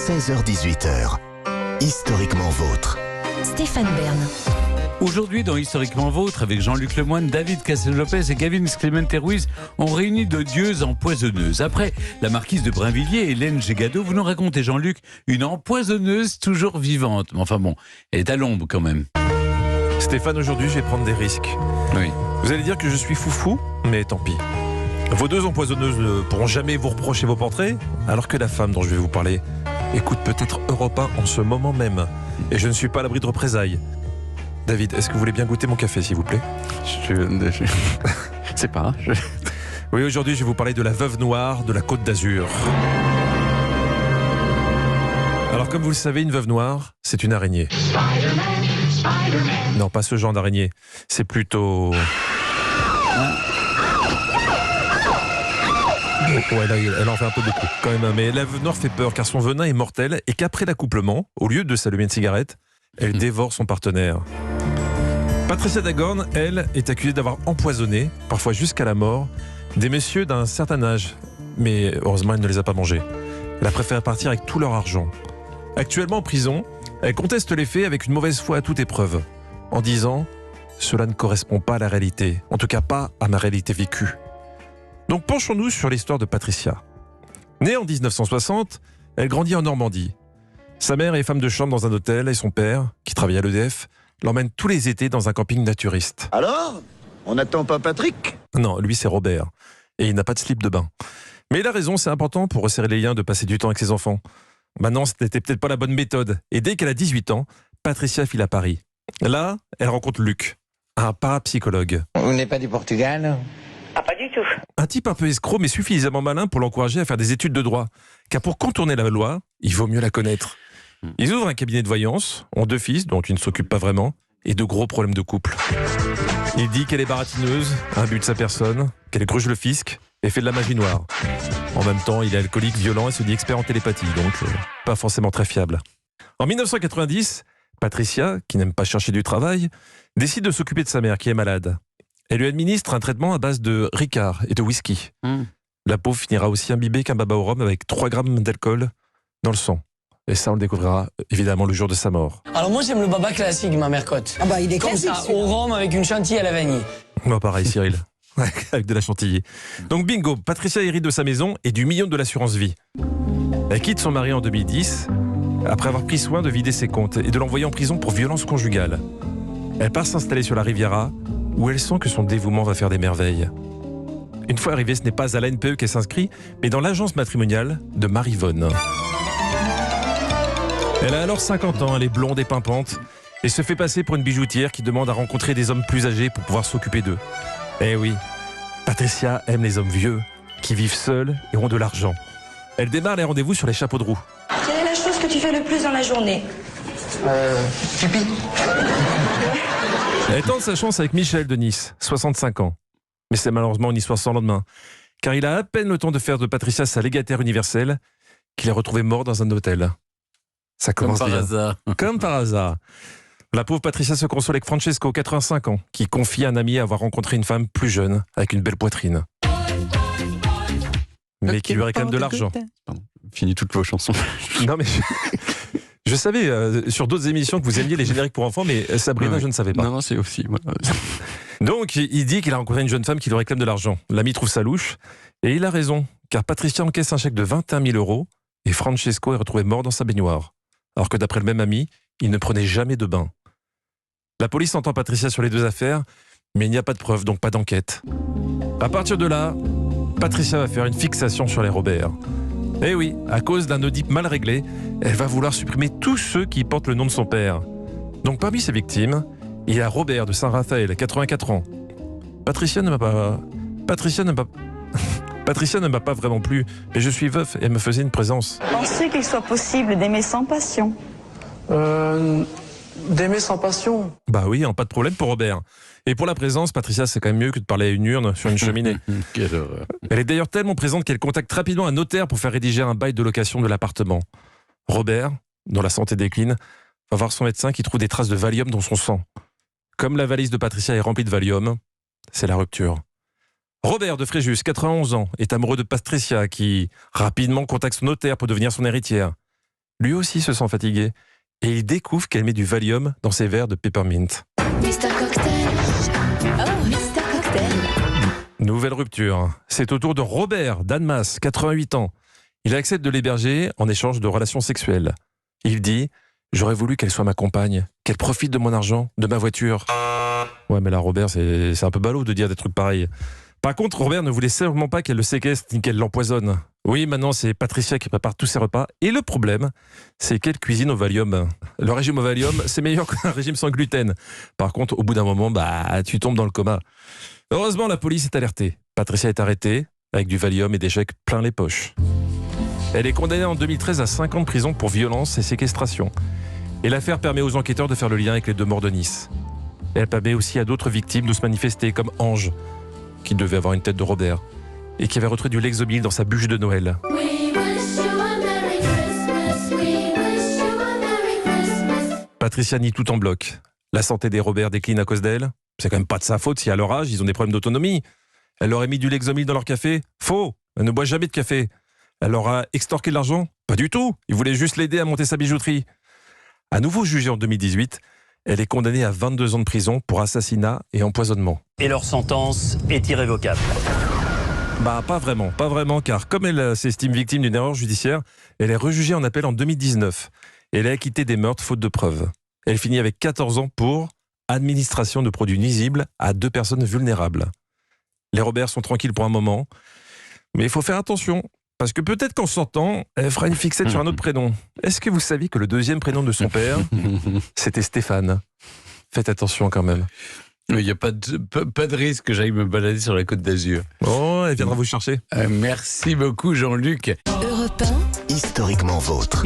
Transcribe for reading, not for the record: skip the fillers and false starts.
16h-18h. Historiquement vôtre. Stéphane Bern. Aujourd'hui, dans Historiquement Vôtre, avec Jean-Luc Lemoyne, David Castel-Lopez et Gavin Clemente-Ruiz, on réunit de dieuses empoisonneuses. Après la marquise de Brinvilliers, Hélène Gégado, vous nous racontez, Jean-Luc, une empoisonneuse toujours vivante. Mais enfin bon, elle est à l'ombre quand même. Stéphane, aujourd'hui, je vais prendre des risques. Oui. Vous allez dire que je suis foufou, mais tant pis. Vos deux empoisonneuses ne pourront jamais vous reprocher vos portraits, alors que la femme dont je vais vous parler écoute peut-être Europe 1 en ce moment même. Et je ne suis pas à l'abri de représailles. David, est-ce que vous voulez bien goûter mon café, s'il vous plaît ? Je sais pas. Oui, aujourd'hui, je vais vous parler de la veuve noire de la Côte d'Azur. Alors, comme vous le savez, une veuve noire, c'est une araignée. Non, pas ce genre d'araignée. C'est plutôt... Ouais, là, elle en fait un peu beaucoup, quand même. Mais la veuve noire fait peur, car son venin est mortel, et qu'après l'accouplement, au lieu de s'allumer une cigarette, elle dévore son partenaire. Patricia Dagorn, elle, est accusée d'avoir empoisonné, parfois jusqu'à la mort, des messieurs d'un certain âge. Mais heureusement, elle ne les a pas mangés. Elle a préféré partir avec tout leur argent. Actuellement en prison, elle conteste les faits avec une mauvaise foi à toute épreuve, en disant « Cela ne correspond pas à la réalité, en tout cas pas à ma réalité vécue ». Donc penchons-nous sur l'histoire de Patricia. Née en 1960, elle grandit en Normandie. Sa mère est femme de chambre dans un hôtel et son père, qui travaille à l'EDF, l'emmène tous les étés dans un camping naturiste. Alors ? On n'attend pas Patrick ? Non, lui c'est Robert. Et il n'a pas de slip de bain. Mais il a raison, c'est important pour resserrer les liens de passer du temps avec ses enfants. Maintenant, ce n'était peut-être pas la bonne méthode. Et dès qu'elle a 18 ans, Patricia file à Paris. Là, elle rencontre Luc, un parapsychologue. Vous n'êtes pas du Portugal ? Ah, pas du tout. Un type un peu escroc, mais suffisamment malin pour l'encourager à faire des études de droit. Car pour contourner la loi, il vaut mieux la connaître. Ils ouvrent un cabinet de voyance, ont 2 fils, dont une ne s'occupe pas vraiment, et de gros problèmes de couple. Il dit qu'elle est baratineuse, imbue de sa personne, qu'elle gruge le fisc et fait de la magie noire. En même temps, il est alcoolique, violent et se dit expert en télépathie, donc pas forcément très fiable. En 1990, Patricia, qui n'aime pas chercher du travail, décide de s'occuper de sa mère qui est malade. Elle lui administre un traitement à base de Ricard et de whisky. La pauvre finira aussi imbibée qu'un baba au rhum avec 3 grammes d'alcool dans le sang. Et ça, on le découvrira évidemment le jour de sa mort. Alors moi, j'aime le baba classique, ma mère cote. Ah bah, il est comme classique, ça, au rhum avec une chantilly à la vanille. Moi, pareil, Cyril. Avec de la chantilly. Donc bingo, Patricia hérite de sa maison et du million de l'assurance vie. Elle quitte son mari en 2010, après avoir pris soin de vider ses comptes et de l'envoyer en prison pour violence conjugale. Elle part s'installer sur la Riviera, où elle sent que son dévouement va faire des merveilles. Une fois arrivée, ce n'est pas à la NPE qu'elle s'inscrit, mais dans l'agence matrimoniale de Marivonne. Elle a alors 50 ans, elle est blonde et pimpante, et se fait passer pour une bijoutière qui demande à rencontrer des hommes plus âgés pour pouvoir s'occuper d'eux. Eh oui, Patricia aime les hommes vieux, qui vivent seuls et ont de l'argent. Elle démarre les rendez-vous sur les chapeaux de roue. Quelle est la chose que tu fais le plus dans la journée ? Pipi. Elle tente sa chance avec Michel de Nice, 65 ans. Mais c'est malheureusement une histoire sans lendemain, car il a à peine le temps de faire de Patricia sa légataire universelle qu'il est retrouvé mort dans un hôtel. Ça commence Comme par bien. hasard. Comme par hasard. La pauvre Patricia se console avec Francesco, 85 ans, qui confie à un ami avoir rencontré une femme plus jeune, avec une belle poitrine. Mais qui lui réclame de l'argent. Pardon, finis toutes vos chansons. Non mais... Je savais sur d'autres émissions que vous aimiez les génériques pour enfants, mais Sabrina, Ouais. je ne savais pas. Non, c'est aussi... Voilà. Donc, il dit qu'il a rencontré une jeune femme qui lui réclame de l'argent. L'ami trouve ça louche, et il a raison, car Patricia encaisse un chèque de 21 000 € et Francesco est retrouvé mort dans sa baignoire. Alors que d'après le même ami, il ne prenait jamais de bain. La police entend Patricia sur les 2 affaires, mais il n'y a pas de preuves, donc pas d'enquête. À partir de là, Patricia va faire une fixation sur les Robert. Eh oui, à cause d'un Oedipe mal réglé, elle va vouloir supprimer tous ceux qui portent le nom de son père. Donc parmi ses victimes, il y a Robert de Saint-Raphaël, 84 ans. Patricia ne m'a pas vraiment plu, mais je suis veuf et elle me faisait une présence. Pensez qu'il soit possible d'aimer sans passion. D'aimer sans passion. Bah oui, pas de problème pour Robert. Et pour la présence, Patricia, c'est quand même mieux que de parler à une urne sur une cheminée. Quelle horreur. Elle est d'ailleurs tellement présente qu'elle contacte rapidement un notaire pour faire rédiger un bail de location de l'appartement. Robert, dont la santé décline, va voir son médecin qui trouve des traces de Valium dans son sang. Comme la valise de Patricia est remplie de Valium, c'est la rupture. Robert de Fréjus, 91 ans, est amoureux de Patricia qui rapidement contacte son notaire pour devenir son héritière. lui aussi se sent fatigué. Et il découvre qu'elle met du Valium dans ses verres de peppermint. Mr. Cocktail. Oh, Mr. Cocktail. Nouvelle rupture. C'est au tour de Robert, d'Annemasse, 88 ans. Il accepte de l'héberger en échange de relations sexuelles. Il dit « J'aurais voulu qu'elle soit ma compagne, qu'elle profite de mon argent, de ma voiture. » Ouais, mais là, Robert, c'est un peu ballot de dire des trucs pareils. Par contre, Robert ne voulait sûrement pas qu'elle le séquestre ni qu'elle l'empoisonne. Oui, maintenant, c'est Patricia qui prépare tous ses repas. Et le problème, c'est qu'elle cuisine au Valium. Le régime au Valium, c'est meilleur qu'un régime sans gluten. Par contre, au bout d'un moment, tu tombes dans le coma. Heureusement, la police est alertée. Patricia est arrêtée avec du Valium et des chèques plein les poches. Elle est condamnée en 2013 à 5 ans de prison pour violence et séquestration. Et l'affaire permet aux enquêteurs de faire le lien avec les 2 morts de Nice. Et elle permet aussi à d'autres victimes de se manifester, comme Ange, qui devait avoir une tête de Robert, et qui avait retrouvé du Lexomil dans sa bûche de Noël. Patricia nie tout en bloc. La santé des Robert décline à cause d'elle. C'est quand même pas de sa faute si à leur âge, ils ont des problèmes d'autonomie. Elle leur a mis du Lexomil dans leur café. Faux, elle ne boit jamais de café. Elle leur a extorqué de l'argent. Pas du tout, ils voulaient juste l'aider à monter sa bijouterie. À nouveau jugée en 2018, elle est condamnée à 22 ans de prison pour assassinat et empoisonnement. Et leur sentence est irrévocable. Pas vraiment, car comme elle s'estime victime d'une erreur judiciaire, elle est rejugée en appel en 2019. Elle est acquittée des meurtres faute de preuves. Elle finit avec 14 ans pour administration de produits nuisibles à 2 personnes vulnérables. Les Robert sont tranquilles pour un moment, mais il faut faire attention, parce que peut-être qu'en sortant, elle fera une fixette sur un autre prénom. Est-ce que vous saviez que le 2e prénom de son père, c'était Stéphane? Faites attention quand même. Il n'y a pas de risque que j'aille me balader sur la Côte d'Azur. Oh, elle viendra vous chercher. Merci beaucoup Jean-Luc. Europe 1. Historiquement vôtre.